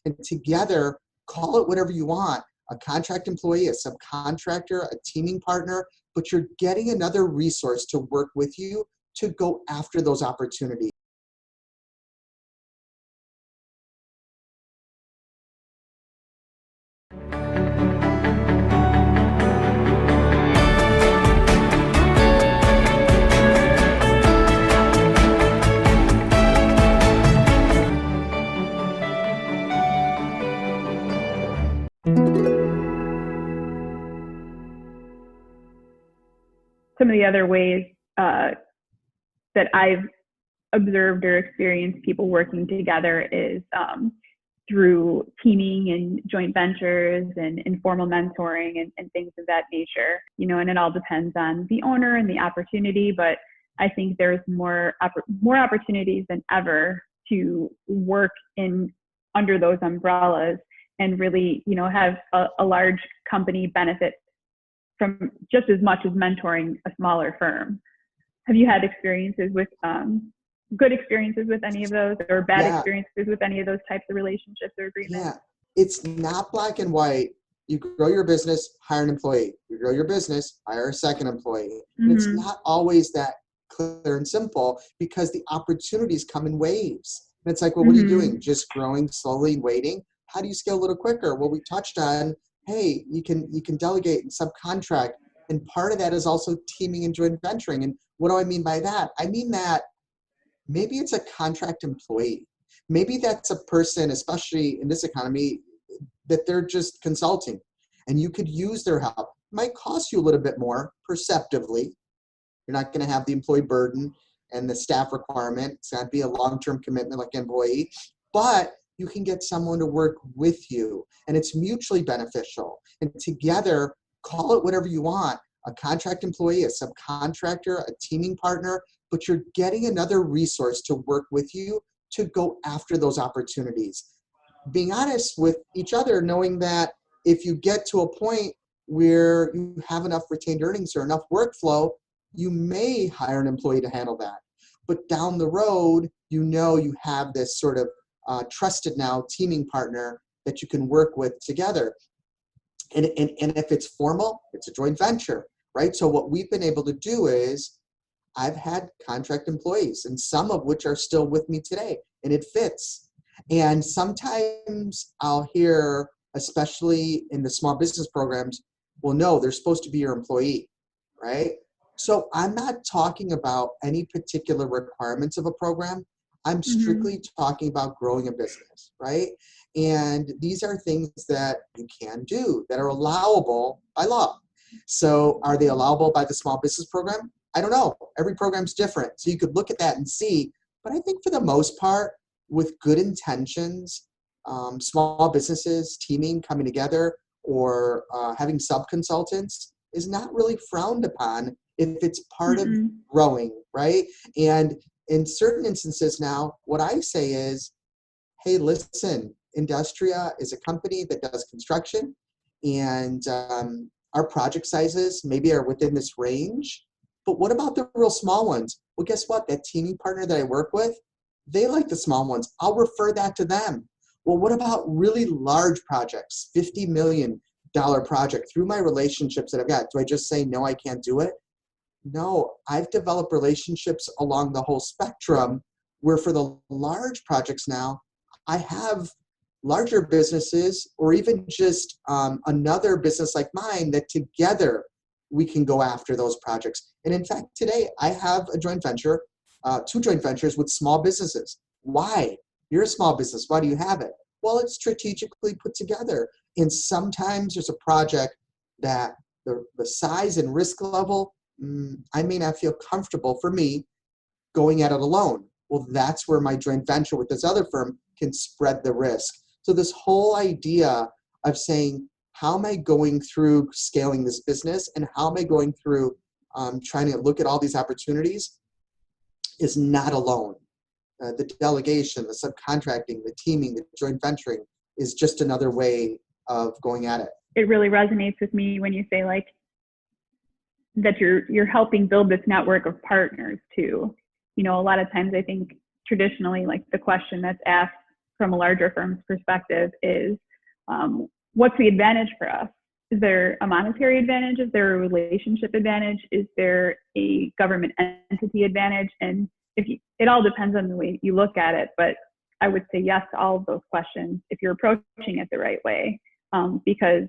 And together, call it whatever you want, a contract employee, a subcontractor, a teaming partner, but you're getting another resource to work with you to go after those opportunities. Some of the other ways that I've observed or experienced people working together is through teaming and joint ventures and informal mentoring and things of that nature. And it all depends on the owner and the opportunity, but I think there's more opportunities than ever to work under those umbrellas and really, have a large company benefit from just as much as mentoring a smaller firm. Have you had experiences with good experiences with any of those, or bad experiences with any of those types of relationships or agreements? Yeah, it's not black and white. You grow your business, hire an employee. You grow your business, hire a second employee. And it's not always that clear and simple, because the opportunities come in waves. And it's like, well, what are you doing? Just growing slowly and waiting? How do you scale a little quicker? Well, we touched on, hey, you can delegate and subcontract. And part of that is also teaming and joint venturing. And what do I mean by that? I mean that maybe it's a contract employee. Maybe that's a person, especially in this economy, that they're just consulting, and you could use their help. It might cost you a little bit more perceptively. You're not going to have the employee burden and the staff requirement. It's going to be a long-term commitment like an employee, but you can get someone to work with you, and it's mutually beneficial. And together, call it whatever you want, a contract employee, a subcontractor, a teaming partner, but you're getting another resource to work with you to go after those opportunities. Being honest with each other, knowing that if you get to a point where you have enough retained earnings or enough workflow, you may hire an employee to handle that. But down the road, you have this sort of trusted now teaming partner that you can work with together. And if it's formal, it's a joint venture, right? So what we've been able to do is, I've had contract employees, and some of which are still with me today, and it fits. And sometimes I'll hear, especially in the small business programs, well, no, they're supposed to be your employee, right? So I'm not talking about any particular requirements of a program. I'm strictly talking about growing a business, right? And these are things that you can do that are allowable by law. So are they allowable by the small business program? I don't know. Every program's different. So you could look at that and see. But I think for the most part, with good intentions, small businesses teaming, coming together, or having sub-consultants is not really frowned upon if it's part of growing, right? And in certain instances now, what I say is, hey, listen, Industria is a company that does construction, and our project sizes maybe are within this range. But what about the real small ones? Well, guess what? That teaming partner that I work with, they like the small ones. I'll refer that to them. Well, what about really large projects, $50 million project through my relationships that I've got? Do I just say, no, I can't do it? No, I've developed relationships along the whole spectrum where for the large projects now, I have larger businesses or even just another business like mine that together we can go after those projects. And in fact, today I have a joint venture, 2 joint ventures with small businesses. Why? You're a small business. Why do you have it? Well, it's strategically put together. And sometimes there's a project that the size and risk level, I may not feel comfortable for me going at it alone. Well, that's where my joint venture with this other firm can spread the risk. So this whole idea of saying, how am I going through scaling this business, and how am I going through trying to look at all these opportunities is not alone. The delegation, the subcontracting, the teaming, the joint venturing is just another way of going at it. It really resonates with me when you say that you're helping build this network of partners too. A lot of times I think traditionally, the question that's asked from a larger firm's perspective is, what's the advantage for us? Is there a monetary advantage? Is there a relationship advantage? Is there a government entity advantage? And it all depends on the way you look at it, but I would say yes to all of those questions if you're approaching it the right way. Because,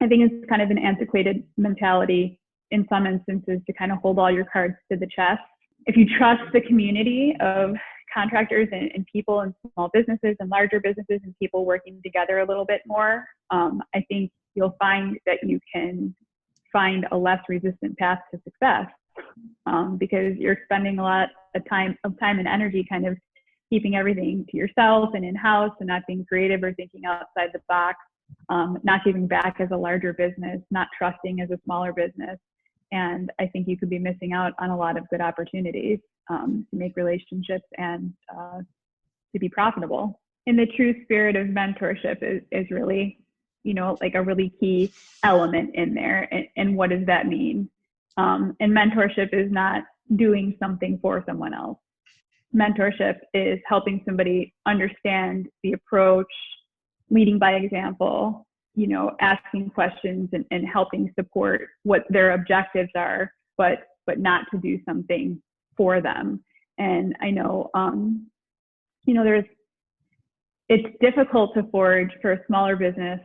I think it's kind of an antiquated mentality in some instances to kind of hold all your cards to the chest. If you trust the community of contractors and people and small businesses and larger businesses and people working together a little bit more, I think you'll find that you can find a less resistant path to success, because you're spending a lot of time and energy kind of keeping everything to yourself and in-house and not being creative or thinking outside the box, not giving back as a larger business, not trusting as a smaller business. And I think you could be missing out on a lot of good opportunities to make relationships and to be profitable. And the true spirit of mentorship is really, like a really key element in there. And what does that mean? And mentorship is not doing something for someone else. Mentorship is helping somebody understand the approach, leading by example, asking questions and helping support what their objectives are, but not to do something for them. And I know, it's difficult to forge for a smaller business.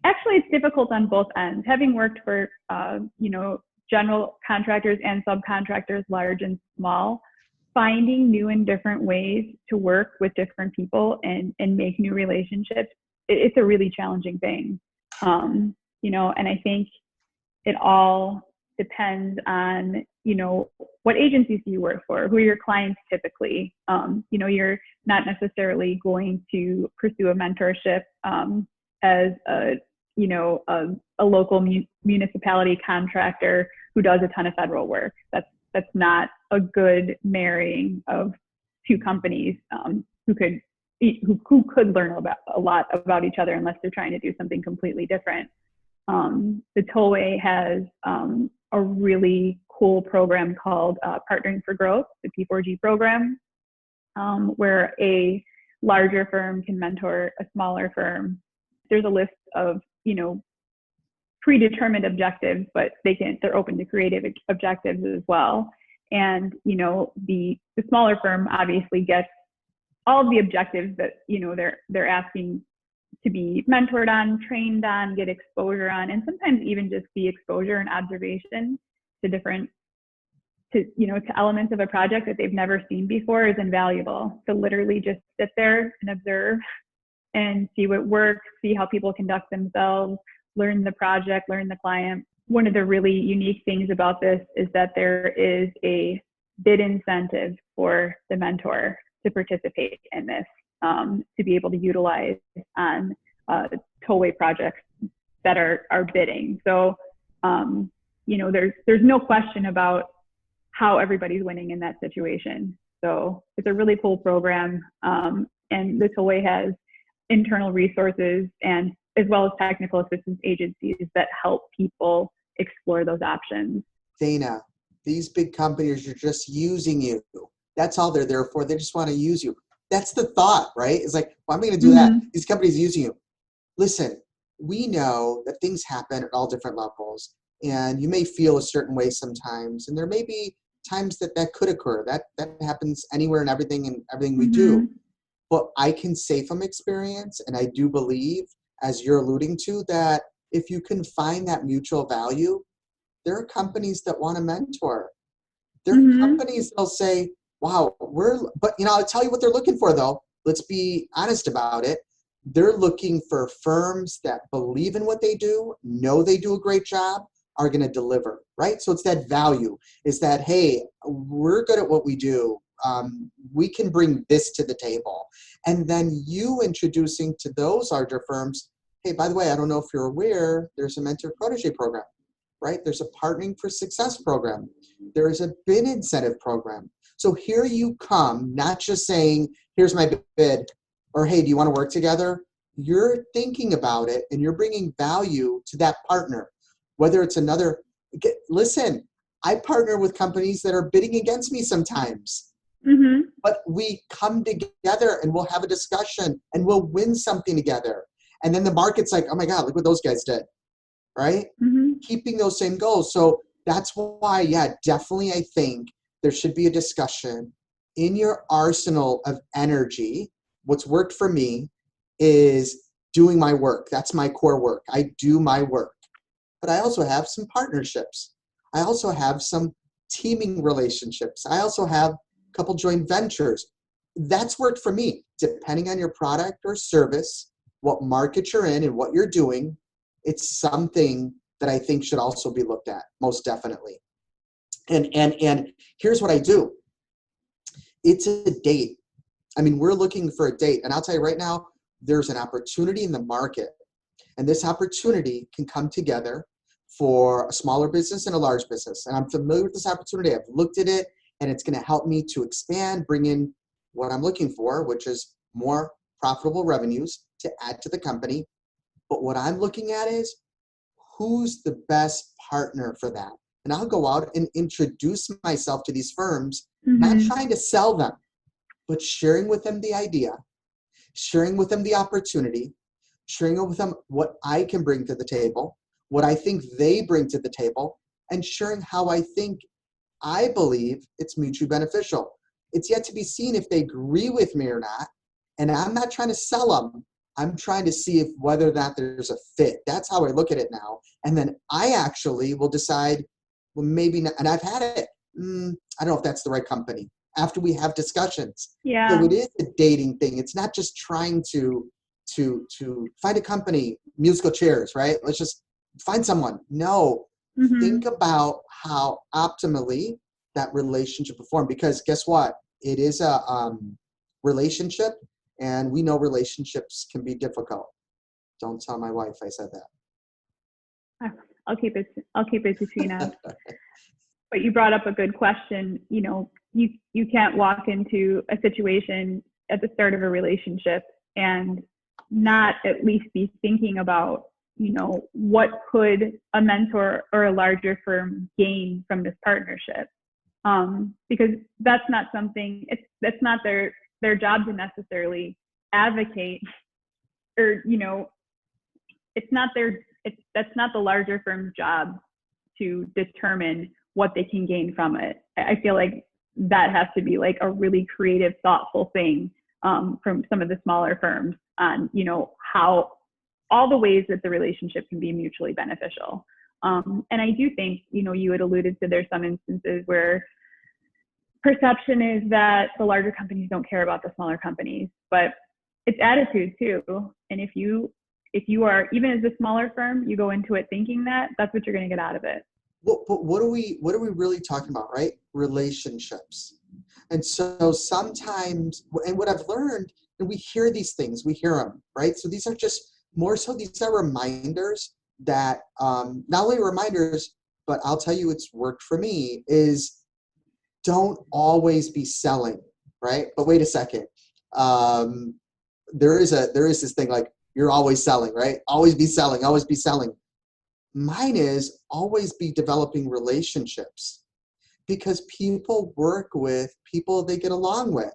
Actually, it's difficult on both ends. Having worked for, general contractors and subcontractors, large and small, finding new and different ways to work with different people and make new relationships, it's a really challenging thing. And I think it all depends on, what agencies do you work for? Who are your clients typically? You're not necessarily going to pursue a mentorship as a local municipality contractor who does a ton of federal work. That's not a good marrying of two companies who could learn a lot about each other unless they're trying to do something completely different. The Tollway has a really cool program called Partnering for Growth, the P4G program, where a larger firm can mentor a smaller firm. There's a list of, predetermined objectives, but they're open to creative objectives as well. And, the smaller firm obviously gets all of the objectives that, they're asking to be mentored on, trained on, get exposure on, and sometimes even just the exposure and observation to elements of a project that they've never seen before is invaluable. To literally just sit there and observe and see what works, see how people conduct themselves, learn the project, learn the client. One of the really unique things about this is that there is a bid incentive for the mentor to participate in this, to be able to utilize on tollway projects that are bidding. So, there's no question about how everybody's winning in that situation. So it's a really cool program. And the Tollway has internal resources and as well as technical assistance agencies that help people explore those options. Dana, these big companies are just using you. That's all they're there for. They just want to use you. That's the thought, right? It's like, well, I'm going to do that. These companies are using you. Listen, we know that things happen at all different levels, and you may feel a certain way sometimes, and there may be times that could occur. That happens anywhere and everything we do. But I can say from experience, and I do believe, as you're alluding to, that if you can find that mutual value, there are companies that want to mentor. There are companies that'll say, wow, but I'll tell you what they're looking for though. Let's be honest about it. They're looking for firms that believe in what they do, know they do a great job, are going to deliver, right? So it's that value, is that, hey, we're good at what we do. We can bring this to the table. And then you introducing to those larger firms, hey, by the way, I don't know if you're aware, there's a mentor protege program, right? There's a Partnering for Success program. There is a bid incentive program. So here you come, not just saying, here's my bid, or hey, do you want to work together? You're thinking about it and you're bringing value to that partner. Whether it's listen, I partner with companies that are bidding against me sometimes. Mm-hmm. But we come together and we'll have a discussion and we'll win something together. And then the market's like, oh my God, look what those guys did, right? Mm-hmm. Keeping those same goals. So that's why, yeah, definitely I think there should be a discussion in your arsenal of energy. What's worked for me is doing my work. That's my core work. I do my work. But I also have some partnerships. I also have some teaming relationships. I also have a couple joint ventures. That's worked for me. Depending on your product or service, what market you're in and what you're doing, it's something that I think should also be looked at, most definitely. And here's what I do. It's a date. I mean, we're looking for a date. And I'll tell you right now, there's an opportunity in the market. And this opportunity can come together for a smaller business and a large business. And I'm familiar with this opportunity. I've looked at it, and it's going to help me to expand, bring in what I'm looking for, which is more profitable revenues to add to the company. But what I'm looking at is who's the best partner for that. And I'll go out and introduce myself to these firms, not Mm-hmm. trying to sell them, but sharing with them the idea, sharing with them the opportunity, sharing with them what I can bring to the table, what I think they bring to the table, and sharing how I believe it's mutually beneficial. It's yet to be seen if they agree with me or not. And I'm not trying to sell them. I'm trying to see if whether or not there's a fit. That's how I look at it now. And then I actually will decide, well, maybe not. And I've had it. I don't know if that's the right company after we have discussions. Yeah. So it is a dating thing. It's not just trying to find a company, musical chairs, right? Let's just find someone. No, Mm-hmm. think about how optimally that relationship perform, because guess what? It is a relationship, and we know relationships can be difficult. Don't tell my wife I said that. I'll keep it between us. But you brought up a good question. You know, you can't walk into a situation at the start of a relationship and not at least be thinking about, you know, what could a mentor or a larger firm gain from this partnership? Because that's not something, that's not their job to necessarily advocate, or, you know, that's not the larger firm's job to determine what they can gain from it. I feel like that has to be like a really creative, thoughtful thing from some of the smaller firms on, you know, how all the ways that the relationship can be mutually beneficial. And I do think, you know, you had alluded to there's some instances where perception is that the larger companies don't care about the smaller companies, but it's attitude too. And if you are, even as a smaller firm, you go into it thinking that, that's what you're going to get out of it. But what are we really talking about, right? Relationships. And so sometimes, and what I've learned, and we hear these things, we hear them, right? So these are just more so, these are reminders that, not only reminders, but I'll tell you it's worked for me, is don't always be selling, right? But wait a second. There is this thing like, you're always selling, right? Always be selling, always be selling. Mine is always be developing relationships, because people work with people they get along with.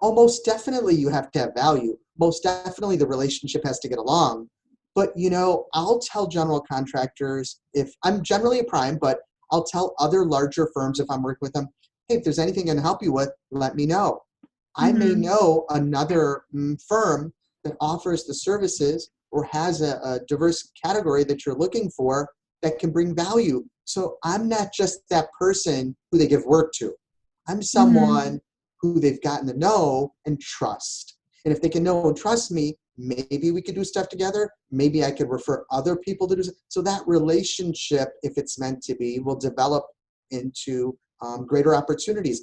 Oh, most definitely you have to have value. Most definitely the relationship has to get along. But, you know, I'll tell general contractors, if I'm generally a prime, but I'll tell other larger firms if I'm working with them, hey, if there's anything I can help you with, let me know. I may know another firm that offers the services or has a diverse category that you're looking for that can bring value. So I'm not just that person who they give work to. I'm someone who they've gotten to know and trust. And if they can know and trust me, maybe we could do stuff together. Maybe I could refer other people to do stuff. So that relationship, if it's meant to be, will develop into greater opportunities.